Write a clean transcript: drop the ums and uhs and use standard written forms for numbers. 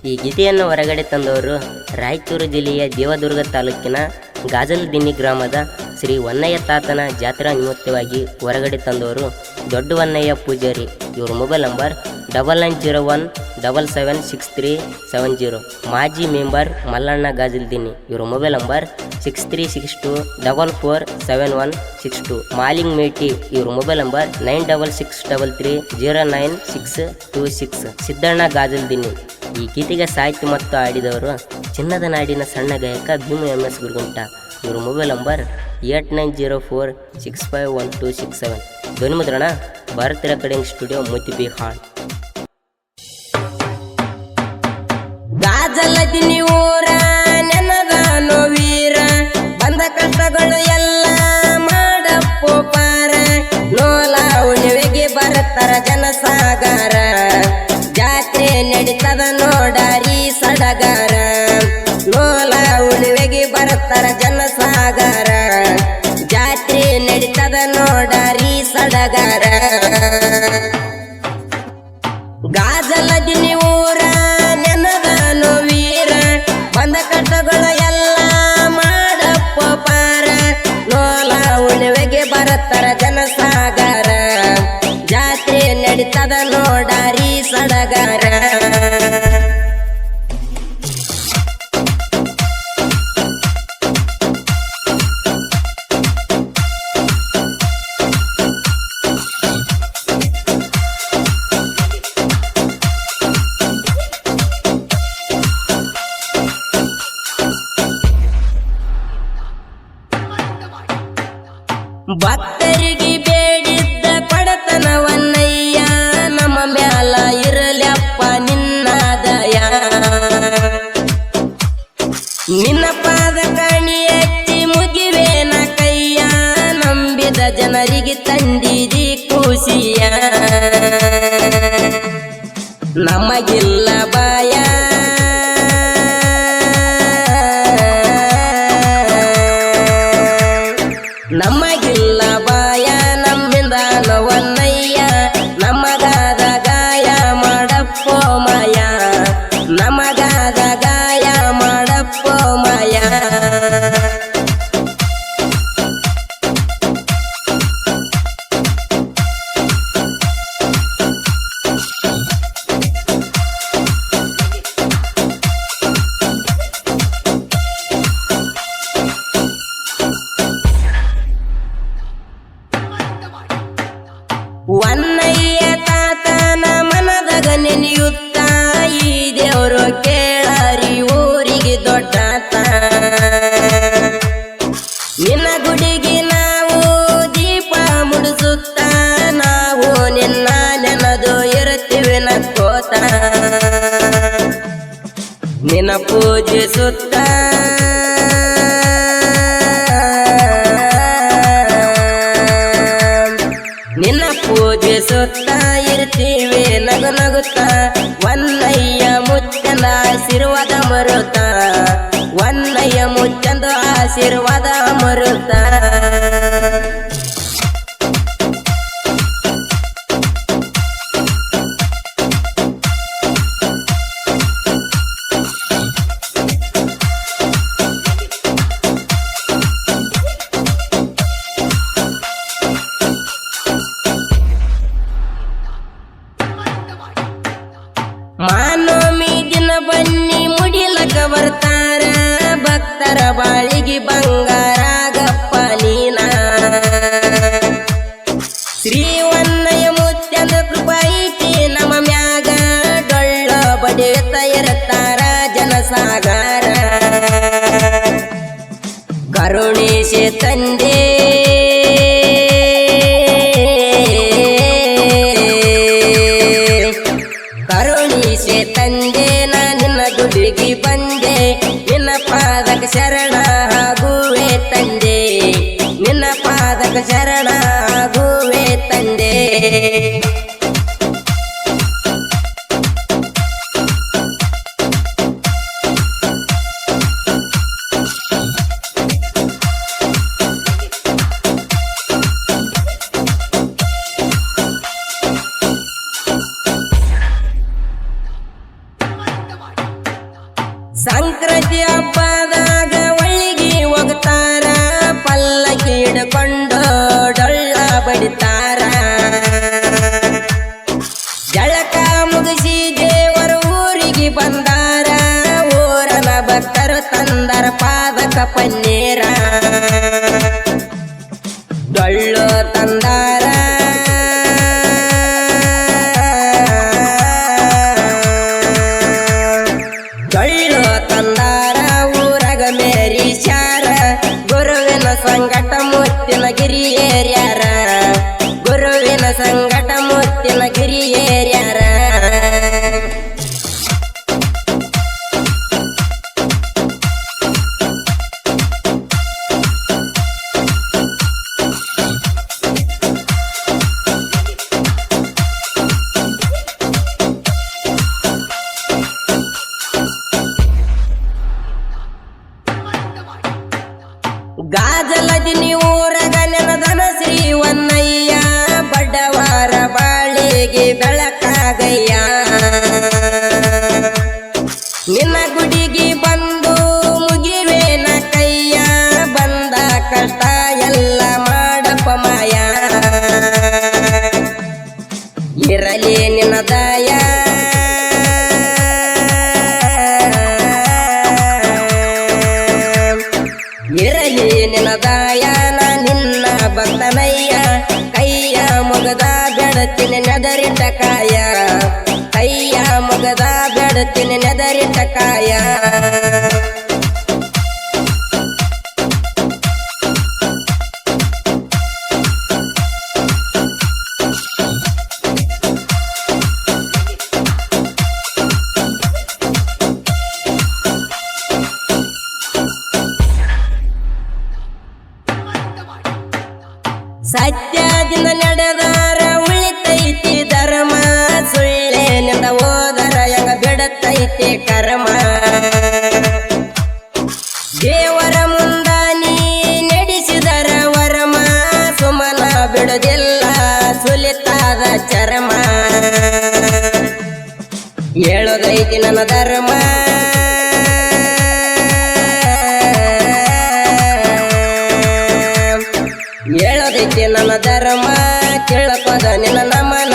ಈ ಗೀತೆಯನ್ನು ಹೊರಗಡೆ ತಂದವರು ರಾಯಚೂರು ಜಿಲ್ಲೆಯ ದೇವದುರ್ಗ ತಾಲೂಕಿನ ಗಾಜಲದಿನ್ನಿ ಗ್ರಾಮದ ಶ್ರೀ ವನ್ನಯ್ಯ ತಾತನ ಜಾತ್ರಾ ನಿಮಿತ್ತವಾಗಿ ಹೊರಗಡೆ ತಂದವರು ದೊಡ್ಡ ವನ್ನಯ್ಯ ಪೂಜಾರಿ. ಇವ್ರ ಮೊಬೈಲ್ ನಂಬರ್ 9901776370. ಮಾಜಿ ಮೆಂಬರ್ ಮಲ್ಲಣ್ಣ ಗಾಜಲದಿನ್ನಿ. ಇವ್ರ ಮೊಬೈಲ್ ನಂಬರ್ 6362447162. ಮಾಲಿಂಗ್ ಮೇಟಿ. ಇವ್ರ ಮೊಬೈಲ್ ನಂಬರ್ 9663309626. ಸಿದ್ದಣ್ಣ ಗಾಜಲದಿನ್ನಿ. ಈ ಗೀತೆಗೆ ಸಾಹಿತ್ಯ ಮತ್ತು ಆಡಿದವರು ಚಿನ್ನದ ನಾಡಿನ ಸಣ್ಣ ಗಾಯಕ ಭೀಮು MS ಗುರುಗುಂಟ. ಇವ್ರ ಮೊಬೈಲ್ ನಂಬರ್ 8904651267. ಧ್ವನಿ ಮುದ್ರಣ ಭಾರತ್ ರೆಕಾರ್ಡಿಂಗ್ ಸ್ಟುಡಿಯೋ, ಮುತಿಬಿ ಹಾಳ್. ಗಾಜಲದಿನ್ನಿ ಊರ ನೆನದಾನೋ ವೀರ, ಬಂದ ಕಷ್ಟಗಳು ಎಲ್ಲ ಮಾಡಪ್ಪೋ ಪಾರ. ನೋಲ ಉಣಿವೆಗೆ ಬರ್ತಾರ ಜನಸಾಗರ, ಜಾತ್ರೆ ನಡೀತದ ನೋಡಾರಿ ಸಡಗರ. ನೋಲ ಉಣಿವೆಗೆ ಬರ್ತಾರ ಜನಸಾಗರ, ಜಾತ್ರೆ ನಡೀತದ ನೋಡಾರಿ ಸಡಗರ. ಗಾಜಲದಿನ್ನಿ ಊರ ನೆನದಾನೋ ವೀರ, ಬಂದ ಕಷ್ಟಗಳು ಎಲ್ಲ ಮಾಡಪ್ಪ ಪಾರ. ನೋಲ ಉಣಿವೆಗೆ ಬರ್ತಾರ ಜನಸಾಗರ, ಜಾತ್ರೆ ನಡೀತದ ನೋಡಾರಿ ಸಡಗರ. ಭಕ್ತರಿಗೆ ಬೇಡಿದ್ದ ಕೊಡತನವನ್ನಯ್ಯ, ನಮ್ಮ ಮ್ಯಾಲ ಇರಲಪ್ಪ ನಿನ್ನ ದಯ. ನಿನ್ನ ಪಾದ ಕಣಿ ಎತ್ತಿ ಮುಗಿವೇನ ಕೈಯ, ನಂಬಿದ ಜನರಿಗೆ ತಂದಿದಿ ಖುಷಿಯ. ನಮಗಿಲ್ಲ ಬಾಯ ನಮಗಿಲ್ಲ ಬಾಯ, ನಮ್ಮಿಂದ ನವನ್ನಯ್ಯ. ನಮಗಾದ ಗಾಯ ಮಾಡಪ್ಪೋ ಮಾಯ, ನಮಗಾದ ಗಾಯ ಮಾಡಪ್ಪೋ ಮಾಯ. ವನ್ನಯ್ಯ ತಾತನ ಮನದಾಗ ನೆನೆಯುತ್ತ, ಈ ದೇವರು ಕೇಳಾರಿ ಊರಿಗೆ ದೊಡ್ಡಾತ. ನಿನ್ನ ಗುಡಿಗೆ ನಾವು ದೀಪ ಮುಡಿಸುತ್ತ, ನಾವು ನಿನ್ನ ನೆನದು ಇರುತ್ತೀವಿ ನಕ್ಕೋತ. ನಿನ್ನ ಪೂಜಿಸುತ್ತ ನಿನ್ನ ಪೂಜಿಸುತ್ತ ಇರ್ತೀವಿ ನಗು ನಗುತ್ತ. ವನ್ನಯ್ಯ ಮುಚ್ಚಂದ ಆಶೀರ್ವಾದ ಮರುತ, ವನ್ನಯ್ಯ ಮುಚ್ಚಂದ ಆಶೀರ್ವಾದ ಮರುತ. ಮಾನೋಮಿ ದಿನ ಬನ್ನಿ ಮುಡಿಲಕ ಬರ್ತಾರ, ಭಕ್ತರ ಬಾಳಿಗೆ ಬಂಗಾರಾಗಪ್ಪ ನೀನ. ಶ್ರೀ ವನ್ನಯ್ಯ ಮುತ್ಯಂದ ಕೃಪಾ ಐತಿ ನಮ್ಮ ಮ್ಯಾಗ, ಡೊಳ್ಳ ಬಡಿಯುತ್ತ ಇರುತ್ತಾರ ಜನಸಾಗರ. ಕರುಣಿಸೆ ತಂದೆ ಕರುಣಿಸೆ ತಂದೆ, ನಾ ನಿನ್ನ ಗುಡಿಗೆ ಬಂದೆ. ನಿನ್ನ ಪಾದಕ ಶರಣ ಆಗುವೆ ತಂದೆ, ನಿನ್ನ ಪಾದಕ ಶರಣ ಆಗುವೆ ತಂದೆ. ಸಂಕ್ರಾಂತಿ ಹಬ್ಬದಾಗ ಒಳ್ಳಿಗೆ ಹೋಗ್ತಾರ, ಪಲ್ಲಕ್ಕಿ ಹಿಡ್ಕೊಂಡು ಡೊಳ್ಳ ಬಡಿತಾರ. ಜಳಕ ಮುಗಿಸಿ ದೇವರ ಊರಿಗೆ ಬಂದಾರ, ಊರನ ಭಕ್ತರು ತಂದರ ಪಾದಕ ಪನ್ನೀರ. ಡೊಳ್ಳು ತಂದಾರ, ಡೊಳ್ಳು ತಂದಾರ, ಊರಗ ಮೇರಿಸ್ಯಾರ. ಗುರುವಿನ ಸಂಗಟ ಮುತ್ತಿನ ಗಿರಿ ಏರ್ಯಾರ, ಗುರುವಿನ ಸಂಗಟ ಮುತ್ತಿನ ಗಿರಿ ಏರ್ಯಾರ. ಗಾಜಲದಿನಿ ಊರಗ ನೆನದನ ಶ್ರೀ ವನ್ನಯ್ಯ, ಬಡವಾರ ಬಾಳಿಗೆ ಬೆಳಕಾಗಯ್ಯ. ನಿನ್ನ ಗುಡಿಗೆ ಬಂದು ಮುಗಿವೇನ ಕೈಯ, ಬಂದ ಕಷ್ಟ ಎಲ್ಲ ಮಾಡಪ್ಪ ಮಾಯ. ಇರಲಿ ನಿನ್ನ ದಯ, ಇರಲಿ ನಿನ್ನ ದಯಾನ ನಿನ್ನ ಭಕ್ತನಯ್ಯ. ಕೈಯ ಮುಗದ ಬೆಡತಿನ ನೆದರಿಟ್ಟ ಕಾಯ, ಕೈಯ ಮುಗದ ಬೆಡತಿನ ನೆದರಿಟ್ಟ ಕಾಯ. ಸತ್ಯದಿಂದ ನಡೆದಾರ ಉಳಿತೈತಿ ಧರ್ಮ, ಸುಳ್ಳೇನಿಂದ ಹೋದರ ಹೆಂಗ ಬಿಡತೈತಿ ಕರ್ಮ. ದೇವರ ಮುಂದ ನೀ ನಡೆಸಿದರ ವರಮ, ಸುಮನ ಬಿಡುದಿಲ್ಲ ಸುಲಿತಾದ ಚರ್ಮ. ಹೇಳೋದೈತಿ ನನ್ನ ಧರ್ಮ, ಹೇಳೋದೈತಿ ನನ್ನ ಧರ್ಮ. ಕೇಳಕೋದ ನಿನ್ನ ನಮನ,